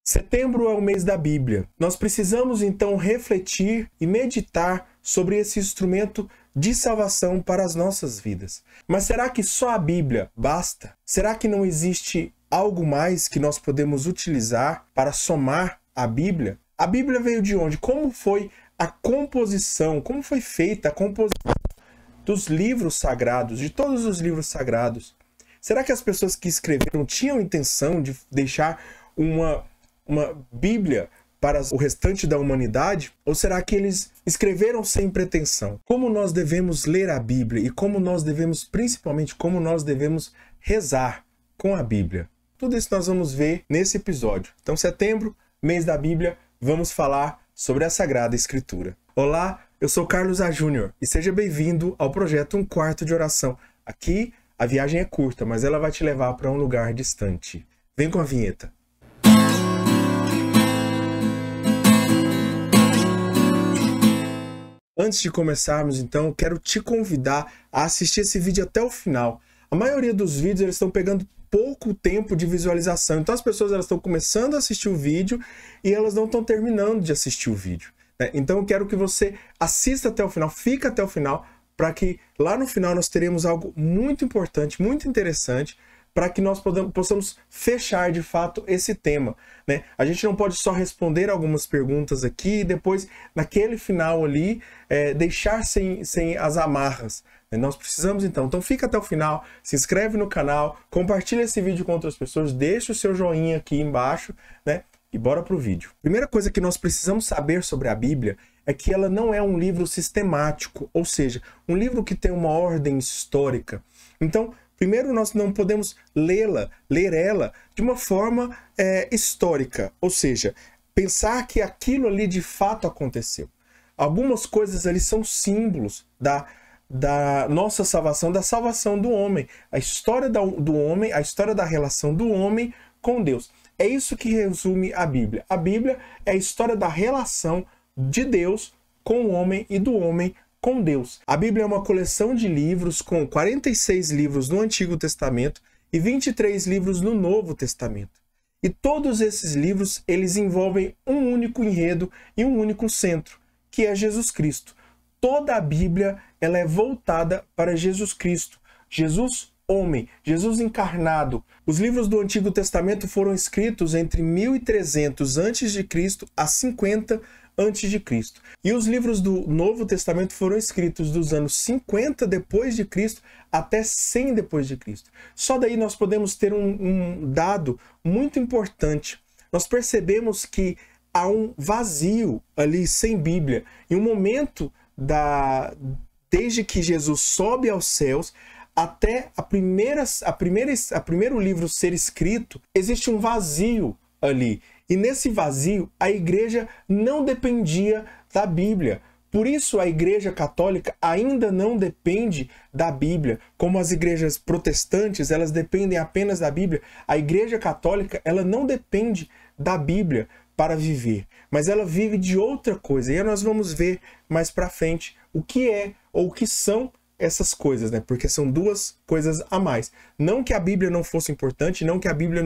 Setembro é o mês da Bíblia. Nós precisamos então refletir e meditar sobre esse instrumento de salvação para as nossas vidas. Mas será que só a Bíblia basta? Será que não existe algo mais que nós podemos utilizar para somar a Bíblia? A Bíblia veio de onde? Como foi a composição? Como foi feita a composição dos livros sagrados, de todos os livros sagrados? Será que as pessoas que escreveram tinham intenção de deixar uma Bíblia para o restante da humanidade? Ou será que eles escreveram sem pretensão? Como nós devemos ler a Bíblia e como nós devemos, principalmente, como nós devemos rezar com a Bíblia? Tudo isso nós vamos ver nesse episódio. Então, setembro, mês da Bíblia, vamos falar sobre a Sagrada Escritura. Olá, eu sou Carlos A. Júnior e seja bem-vindo ao projeto Um Quarto de Oração. Aqui, a viagem é curta, mas ela vai te levar para um lugar distante. Vem com a vinheta. Antes de começarmos, então, eu quero te convidar a assistir esse vídeo até o final. A maioria dos vídeos eles estão pegando pouco tempo de visualização. Então as pessoas elas estão começando a assistir o vídeo e elas não estão terminando de assistir o vídeo, né? Então eu quero que você assista até o final, fique até o final, para que lá no final nós teremos algo muito importante, muito interessante, para que nós possamos fechar de fato esse tema, né? A gente não pode só responder algumas perguntas aqui e depois, naquele final ali, deixar sem as amarras, né? Nós precisamos então fica até o final, se inscreve no canal, compartilha esse vídeo com outras pessoas, deixa o seu joinha aqui embaixo, né? E bora pro vídeo. Primeira coisa que nós precisamos saber sobre a Bíblia é que ela não é um livro sistemático, ou seja, um livro que tem uma ordem histórica. Então, primeiro, nós não podemos ler ela de uma forma histórica, ou seja, pensar que aquilo ali de fato aconteceu. Algumas coisas ali são símbolos da nossa salvação, da salvação do homem, a história do homem, a história da relação do homem com Deus. É isso que resume a Bíblia. A Bíblia é a história da relação de Deus com o homem e do homem com Deus. A Bíblia é uma coleção de livros com 46 livros no Antigo Testamento e 23 livros no Novo Testamento. E todos esses livros, eles envolvem um único enredo e um único centro, que é Jesus Cristo. Toda a Bíblia, ela é voltada para Jesus Cristo. Jesus homem, Jesus encarnado. Os livros do Antigo Testamento foram escritos entre 1300 a.C. a 50 a.C. E os livros do Novo Testamento foram escritos dos anos 50 depois de Cristo até 100 depois de Cristo. Só daí nós podemos ter um dado muito importante. Nós percebemos que há um vazio ali sem Bíblia. Em um momento desde que Jesus sobe aos céus até o primeiro livro ser escrito, existe um vazio ali. E nesse vazio, a igreja não dependia da Bíblia. Por isso, a igreja católica ainda não depende da Bíblia. Como as igrejas protestantes, elas dependem apenas da Bíblia. A igreja católica, ela não depende da Bíblia para viver, mas ela vive de outra coisa. E aí nós vamos ver mais para frente o que é ou o que são essas coisas, né? Porque são duas coisas a mais. Não que a Bíblia não fosse importante, não que a Bíblia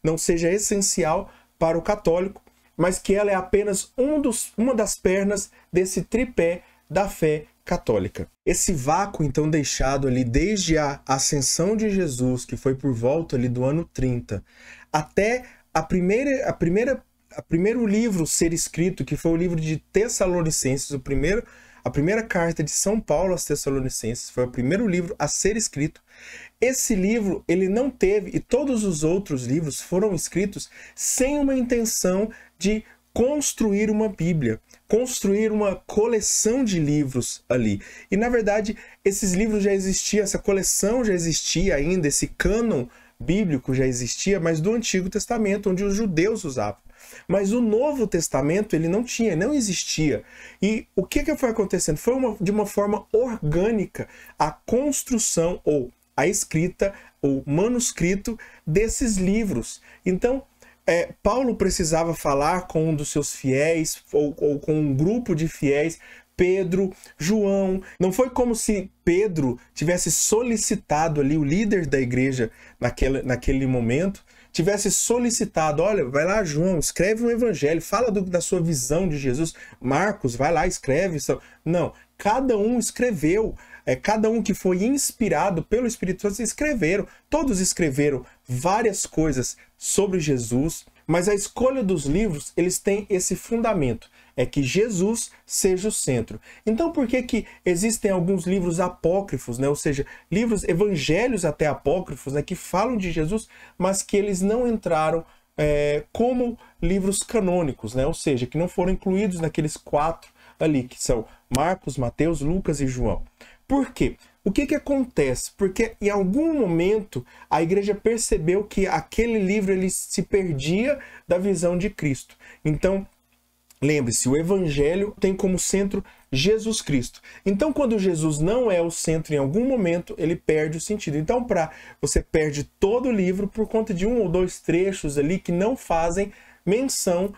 não seja essencial para o católico, mas que ela é apenas uma das pernas desse tripé da fé católica. Esse vácuo, então, deixado ali desde a ascensão de Jesus, que foi por volta ali do ano 30, até o primeiro livro ser escrito, que foi o livro de Tessalonicenses, a primeira carta de São Paulo aos Tessalonicenses, foi o primeiro livro a ser escrito. Esse livro, ele não teve, e todos os outros livros foram escritos sem uma intenção de construir uma Bíblia, construir uma coleção de livros ali. E, na verdade, esses livros já existiam, essa coleção já existia ainda, esse cânon bíblico já existia, mas do Antigo Testamento, onde os judeus usavam. Mas o Novo Testamento, ele não existia. E o que foi acontecendo? Foi de uma forma orgânica a construção, ou a escrita, o manuscrito desses livros. Então, Paulo precisava falar com um dos seus fiéis, ou com um grupo de fiéis, Pedro, João. Não foi como se Pedro tivesse solicitado ali o líder da igreja naquele momento, tivesse solicitado, olha, vai lá, João, escreve um evangelho, fala da sua visão de Jesus. Marcos, vai lá, escreve. Não, cada um escreveu. Cada um que foi inspirado pelo Espírito Santo escreveram. Todos escreveram várias coisas sobre Jesus, mas a escolha dos livros, eles têm esse fundamento, é que Jesus seja o centro. Então por que existem alguns livros apócrifos, né? Ou seja, livros, evangelhos até apócrifos, né? Que falam de Jesus, mas que eles não entraram como livros canônicos, né? Ou seja, que não foram incluídos naqueles 4 ali, que são Marcos, Mateus, Lucas e João. Por quê? O que acontece? Porque em algum momento a igreja percebeu que aquele livro ele se perdia da visão de Cristo. Então, lembre-se, o evangelho tem como centro Jesus Cristo. Então, quando Jesus não é o centro em algum momento, ele perde o sentido. Então, você perde todo o livro por conta de 1 ou 2 trechos ali que não fazem menção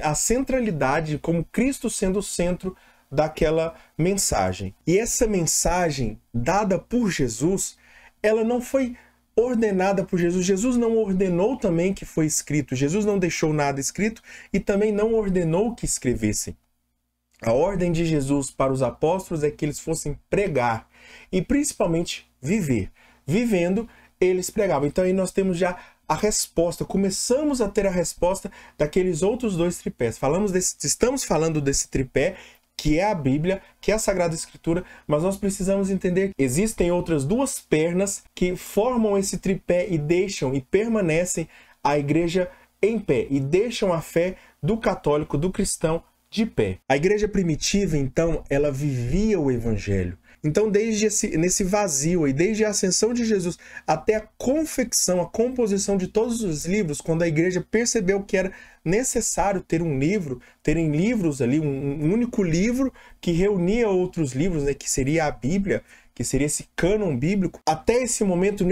à centralidade, como Cristo sendo o centro daquela mensagem. E essa mensagem dada por Jesus, ela não foi ordenada por Jesus. Jesus não ordenou também que foi escrito. Jesus não deixou nada escrito e também não ordenou que escrevessem. A ordem de Jesus para os apóstolos é que eles fossem pregar e principalmente viver. Vivendo, eles pregavam. Então aí nós temos já a resposta, começamos a ter a resposta daqueles outros 2 tripés. Estamos falando desse tripé que é a Bíblia, que é a Sagrada Escritura, mas nós precisamos entender que existem outras 2 pernas que formam esse tripé e deixam e permanecem a igreja em pé, e deixam a fé do católico, do cristão, de pé. A igreja primitiva, então, ela vivia o evangelho. Então, nesse vazio, e desde a ascensão de Jesus até a confecção, a composição de todos os livros, quando a igreja percebeu que era necessário terem livros ali, um único livro que reunia outros livros, né, que seria a Bíblia, que seria esse cânon bíblico, até esse momento,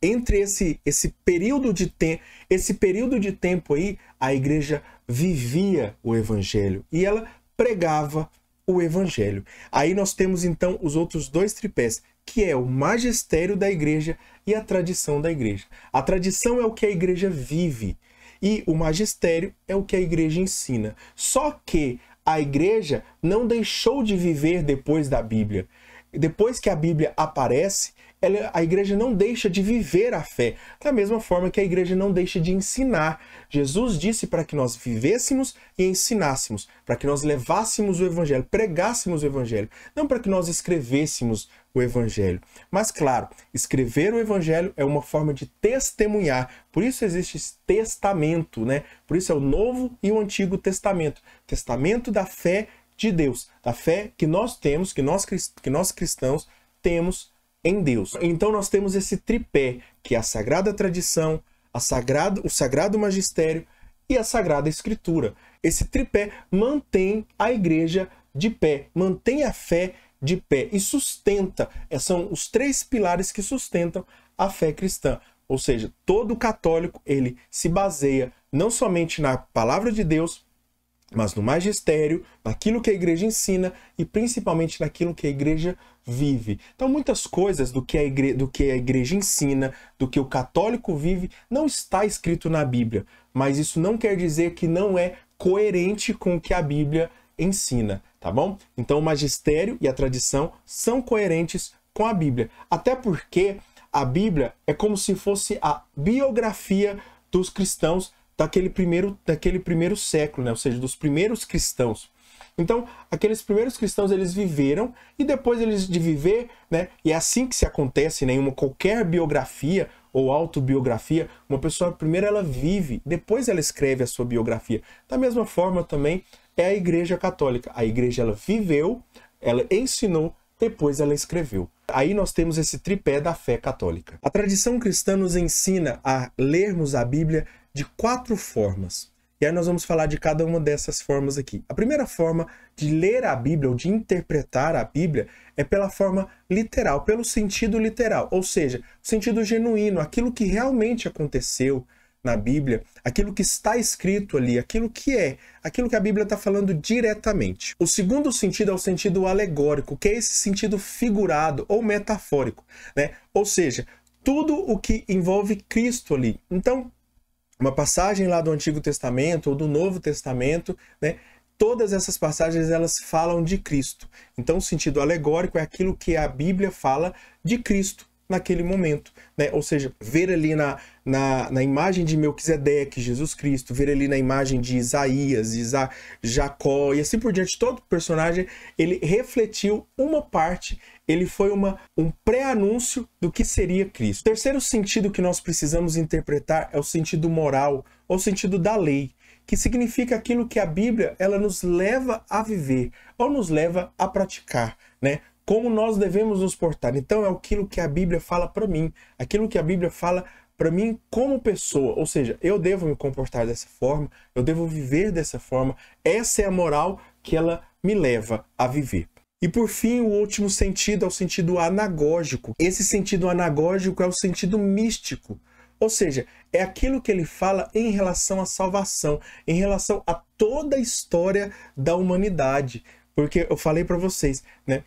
entre esse período de tempo aí, a igreja vivia o evangelho e ela pregava o evangelho. Aí nós temos então os outros 2 tripés, que é o magistério da igreja e a tradição da igreja. A tradição é o que a igreja vive e o magistério é o que a igreja ensina. Só que a igreja não deixou de viver depois da Bíblia. Depois que a Bíblia aparece, a igreja não deixa de viver a fé, da mesma forma que a igreja não deixa de ensinar. Jesus disse para que nós vivêssemos e ensinássemos, para que nós levássemos o evangelho, pregássemos o evangelho, não para que nós escrevêssemos o evangelho. Mas claro, escrever o evangelho é uma forma de testemunhar, por isso existe esse testamento, né? Por isso é o Novo e o Antigo Testamento, testamento da fé de Deus, da fé que nós temos, que nós cristãos temos em Deus. Então nós temos esse tripé, que é a Sagrada Tradição, o Sagrado Magistério e a Sagrada Escritura. Esse tripé mantém a igreja de pé, mantém a fé de pé e sustenta, são os 3 pilares que sustentam a fé cristã. Ou seja, todo católico, ele se baseia não somente na palavra de Deus, mas no magistério, naquilo que a igreja ensina e principalmente naquilo que a igreja vive. Então muitas coisas do que a igreja ensina, do que o católico vive, não está escrito na Bíblia, mas isso não quer dizer que não é coerente com o que a Bíblia ensina, tá bom? Então o magistério e a tradição são coerentes com a Bíblia, até porque a Bíblia é como se fosse a biografia dos cristãos daquele primeiro século, né? Ou seja, dos primeiros cristãos. Então, aqueles primeiros cristãos, eles viveram, e depois de viver, né? E é assim que se acontece, né? Em qualquer biografia ou autobiografia, uma pessoa primeiro ela vive, depois ela escreve a sua biografia. Da mesma forma também é a Igreja Católica. A Igreja, ela viveu, ela ensinou, depois ela escreveu. Aí nós temos esse tripé da fé católica. A tradição cristã nos ensina a lermos a Bíblia de 4 formas. E aí nós vamos falar de cada uma dessas formas aqui. A primeira forma de ler a Bíblia ou de interpretar a Bíblia é pela forma literal, pelo sentido literal, ou seja, o sentido genuíno, aquilo que realmente aconteceu na Bíblia, aquilo que está escrito ali, aquilo que a Bíblia está falando diretamente. O segundo sentido é o sentido alegórico, que é esse sentido figurado ou metafórico, né? Ou seja, tudo o que envolve Cristo ali. Então, uma passagem lá do Antigo Testamento ou do Novo Testamento, né? Todas essas passagens, elas falam de Cristo. Então, o sentido alegórico é aquilo que a Bíblia fala de Cristo naquele momento, né? Ou seja, ver ali na imagem de Melquisedeque, Jesus Cristo, ver ali na imagem de Isaías, Jacó e assim por diante, todo personagem, ele refletiu uma parte, ele foi um pré-anúncio do que seria Cristo. O terceiro sentido que nós precisamos interpretar é o sentido moral, ou o sentido da lei, que significa aquilo que a Bíblia ela nos leva a viver, ou nos leva a praticar, né? Como nós devemos nos portar. Então é aquilo que a Bíblia fala para mim, aquilo que a Bíblia fala para mim como pessoa, ou seja, eu devo me comportar dessa forma, eu devo viver dessa forma, essa é a moral que ela me leva a viver. E por fim, o último sentido é o sentido anagógico. Esse sentido anagógico é o sentido místico, ou seja, é aquilo que ele fala em relação à salvação, em relação a toda a história da humanidade. Porque eu falei para vocês, né?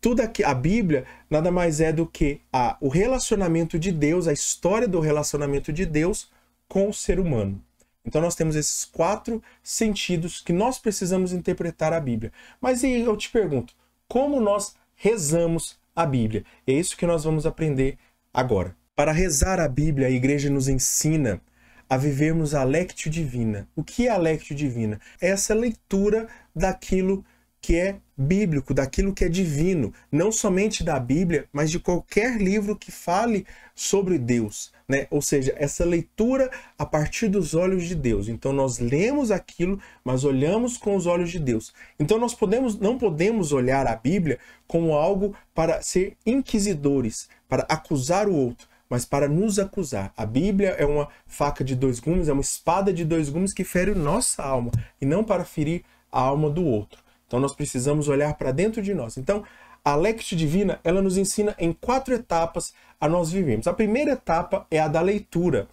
Tudo aqui, a Bíblia nada mais é do que o relacionamento de Deus, a história do relacionamento de Deus com o ser humano. Então nós temos esses 4 sentidos que nós precisamos interpretar a Bíblia. Mas aí eu te pergunto, como nós rezamos a Bíblia? É isso que nós vamos aprender agora. Para rezar a Bíblia, a igreja nos ensina a vivermos a Lectio Divina. O que é a Lectio Divina? É essa leitura daquilo que é bíblico, daquilo que é divino, não somente da Bíblia, mas de qualquer livro que fale sobre Deus, né? Ou seja, essa leitura a partir dos olhos de Deus. Então nós lemos aquilo, mas olhamos com os olhos de Deus. Então nós não podemos olhar a Bíblia como algo para ser inquisidores, para acusar o outro, mas para nos acusar. A Bíblia é uma faca de 2 gumes, é uma espada de 2 gumes que fere nossa alma, e não para ferir a alma do outro. Então nós precisamos olhar para dentro de nós. Então a Lectio Divina, ela nos ensina em 4 etapas a nós vivermos. A primeira etapa é a da leitura.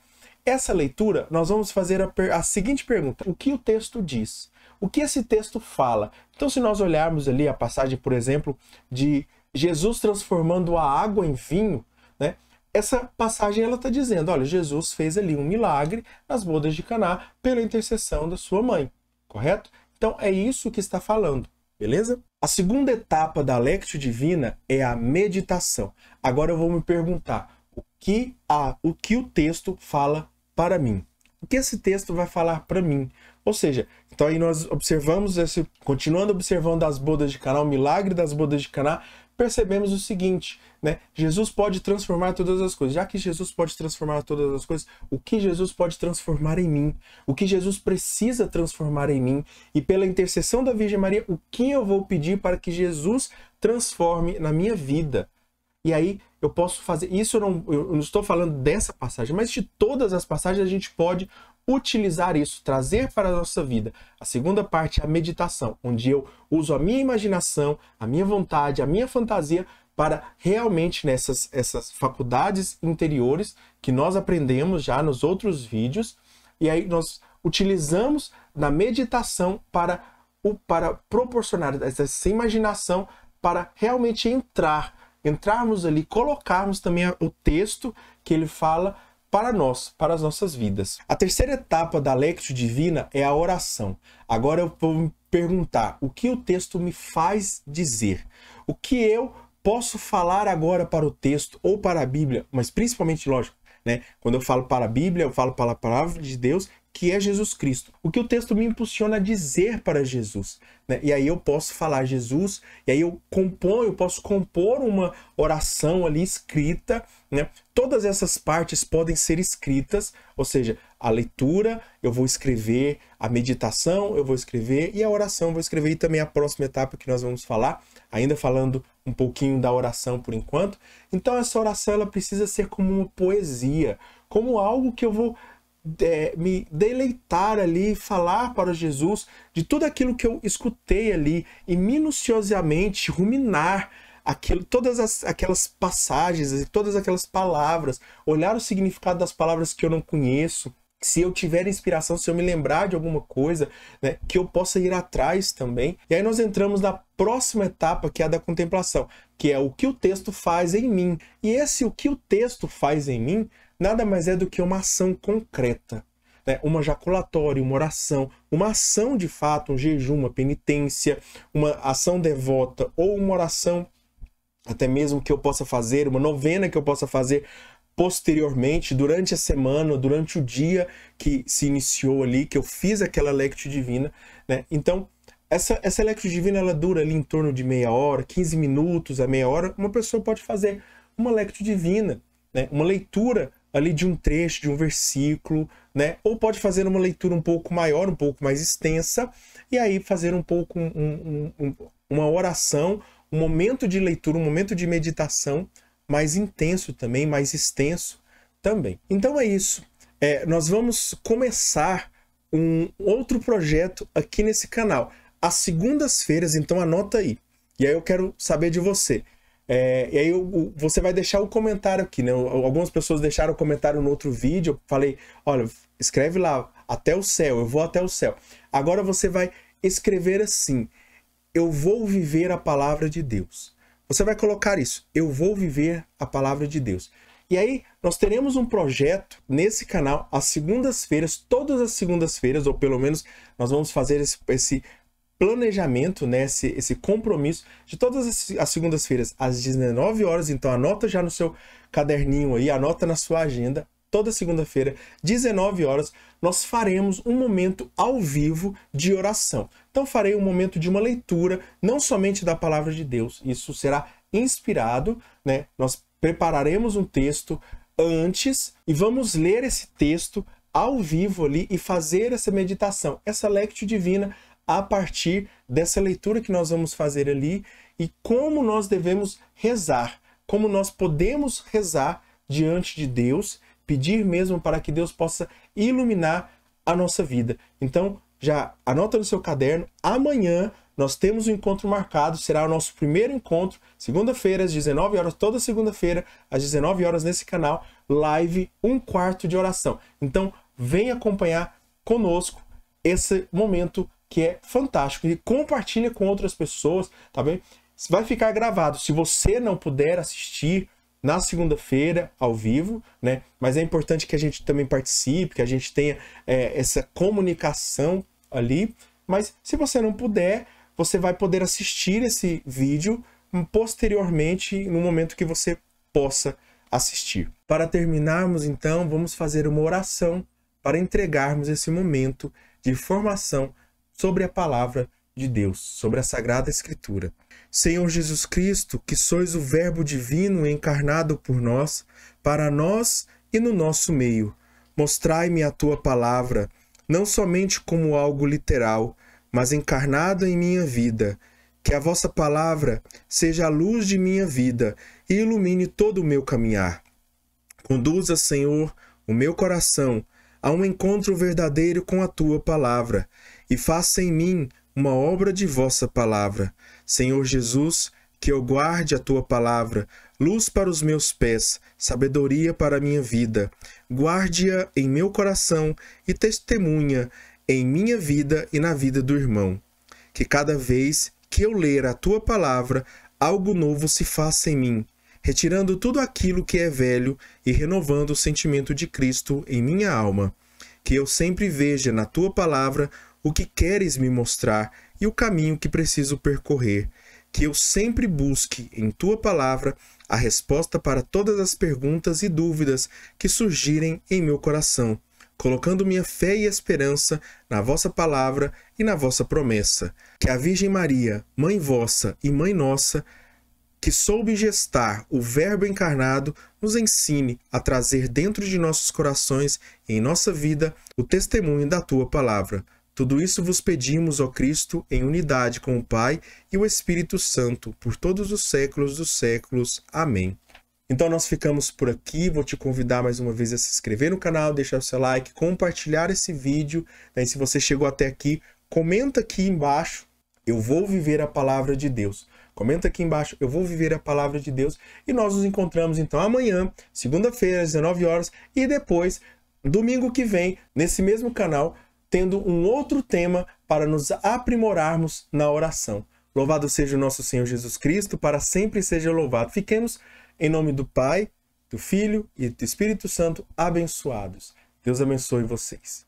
Essa leitura, nós vamos fazer a seguinte pergunta: o que o texto diz? O que esse texto fala? Então se nós olharmos ali a passagem, por exemplo, de Jesus transformando a água em vinho, né? Essa passagem ela está dizendo, olha, Jesus fez ali um milagre nas bodas de Caná pela intercessão da sua mãe, correto? Então é isso que está falando, beleza? A segunda etapa da Lectio Divina é a meditação. Agora eu vou me perguntar, o que o texto fala para mim? O que esse texto vai falar para mim? Ou seja, então aí nós observamos, continuando observando as bodas de Caná, o milagre das bodas de Caná, percebemos o seguinte, né? Jesus pode transformar todas as coisas. Já que Jesus pode transformar todas as coisas, o que Jesus pode transformar em mim? O que Jesus precisa transformar em mim? E pela intercessão da Virgem Maria, o que eu vou pedir para que Jesus transforme na minha vida? E aí eu posso fazer... Isso eu não estou falando dessa passagem, mas de todas as passagens a gente pode utilizar isso, trazer para a nossa vida. A segunda parte é a meditação, onde eu uso a minha imaginação, a minha vontade, a minha fantasia para realmente essas faculdades interiores que nós aprendemos já nos outros vídeos, e aí nós utilizamos na meditação para proporcionar essa imaginação para realmente entrarmos ali, colocarmos também o texto que ele fala para nós, para as nossas vidas. A terceira etapa da Lectio Divina é a oração. Agora eu vou me perguntar, o que o texto me faz dizer? O que eu posso falar agora para o texto ou para a Bíblia, mas principalmente, lógico, né? Quando eu falo para a Bíblia, eu falo para a palavra de Deus, que é Jesus Cristo. O que o texto me impulsiona a dizer para Jesus, né? E aí eu posso falar Jesus, e aí eu posso compor uma oração ali escrita, né? Todas essas partes podem ser escritas, ou seja, a leitura eu vou escrever, a meditação eu vou escrever e a oração eu vou escrever, e também a próxima etapa que nós vamos falar, ainda falando um pouquinho da oração por enquanto. Então essa oração ela precisa ser como uma poesia, como algo que eu vou me deleitar ali, falar para Jesus de tudo aquilo que eu escutei ali e minuciosamente ruminar todas aquelas passagens, todas aquelas palavras, olhar o significado das palavras que eu não conheço, se eu tiver inspiração, se eu me lembrar de alguma coisa, né, que eu possa ir atrás também. E aí nós entramos na próxima etapa, que é a da contemplação, que é o que o texto faz em mim. E esse o que o texto faz em mim, nada mais é do que uma ação concreta, né? Uma jaculatória, uma oração, uma ação de fato, um jejum, uma penitência, uma ação devota ou uma oração até mesmo que eu possa fazer, uma novena que eu possa fazer posteriormente, durante a semana, durante o dia que se iniciou ali, que eu fiz aquela Lectio Divina, né? Então, essa Lectio Divina, ela dura ali em torno de meia hora, 15 minutos a meia hora. Uma pessoa pode fazer uma Lectio Divina, né? Uma leitura ali de um trecho, de um versículo, né? Ou pode fazer uma leitura um pouco maior, um pouco mais extensa, e aí fazer um pouco uma oração, um momento de leitura, um momento de meditação mais intenso também, mais extenso também. Então é isso. Nós vamos começar um outro projeto aqui nesse canal. Às segundas-feiras, então anota aí. E aí eu quero saber de você. E aí você vai deixar o comentário aqui, né? Algumas pessoas deixaram o comentário no outro vídeo. Eu falei, olha, escreve lá, até o céu, eu vou até o céu. Agora você vai escrever assim: eu vou viver a palavra de Deus. Você vai colocar isso, eu vou viver a palavra de Deus. E aí nós teremos um projeto nesse canal às segundas-feiras, todas as segundas-feiras, ou pelo menos nós vamos fazer esse planejamento, né, esse compromisso de todas as segundas-feiras às 19 horas. Então anota já no seu caderninho aí, anota na sua agenda. Toda segunda-feira, 19 horas, nós faremos um momento ao vivo de oração. Então farei um momento de uma leitura, não somente da palavra de Deus. Isso será inspirado, né? Nós prepararemos um texto antes e vamos ler esse texto ao vivo ali e fazer essa meditação, essa Lectio Divina, a partir dessa leitura que nós vamos fazer ali, e como nós devemos rezar, como nós podemos rezar diante de Deus, pedir mesmo para que Deus possa iluminar a nossa vida. Então, já anota no seu caderno, amanhã nós temos um encontro marcado, será o nosso primeiro encontro, segunda-feira às 19 horas, toda segunda-feira às 19 horas nesse canal, live 1/4 de oração. Então, vem acompanhar conosco esse momento que é fantástico e compartilha com outras pessoas, tá bem? Vai ficar gravado. Se você não puder assistir na segunda-feira, ao vivo, né? Mas é importante que a gente também participe, que a gente tenha essa comunicação ali. Mas se você não puder, você vai poder assistir esse vídeo posteriormente, no momento que você possa assistir. Para terminarmos, então, vamos fazer uma oração para entregarmos esse momento de formação sobre a palavra de Deus, sobre a Sagrada Escritura. Senhor Jesus Cristo, que sois o Verbo divino encarnado por nós, para nós e no nosso meio, mostrai-me a tua palavra, não somente como algo literal, mas encarnada em minha vida. Que a vossa palavra seja a luz de minha vida e ilumine todo o meu caminhar. Conduza, Senhor, o meu coração a um encontro verdadeiro com a tua palavra e faça em mim uma obra de vossa palavra. Senhor Jesus, que eu guarde a tua palavra, luz para os meus pés, sabedoria para a minha vida. Guarde-a em meu coração e testemunha em minha vida e na vida do irmão. Que cada vez que eu ler a tua palavra, algo novo se faça em mim, retirando tudo aquilo que é velho e renovando o sentimento de Cristo em minha alma. Que eu sempre veja na tua palavra o que queres me mostrar e o caminho que preciso percorrer. Que eu sempre busque em tua palavra a resposta para todas as perguntas e dúvidas que surgirem em meu coração, colocando minha fé e esperança na vossa palavra e na vossa promessa. Que a Virgem Maria, Mãe vossa e Mãe nossa, que soube gestar o Verbo encarnado, nos ensine a trazer dentro de nossos corações e em nossa vida o testemunho da tua palavra. Tudo isso vos pedimos, ó Cristo, em unidade com o Pai e o Espírito Santo, por todos os séculos dos séculos. Amém. Então nós ficamos por aqui. Vou te convidar mais uma vez a se inscrever no canal, deixar o seu like, compartilhar esse vídeo. E se você chegou até aqui, comenta aqui embaixo: eu vou viver a palavra de Deus. Comenta aqui embaixo: eu vou viver a palavra de Deus. E nós nos encontramos então amanhã, segunda-feira, às 19 horas, e depois domingo que vem, nesse mesmo canal, tendo um outro tema para nos aprimorarmos na oração. Louvado seja o nosso Senhor Jesus Cristo, para sempre seja louvado. Fiquemos em nome do Pai, do Filho e do Espírito Santo abençoados. Deus abençoe vocês.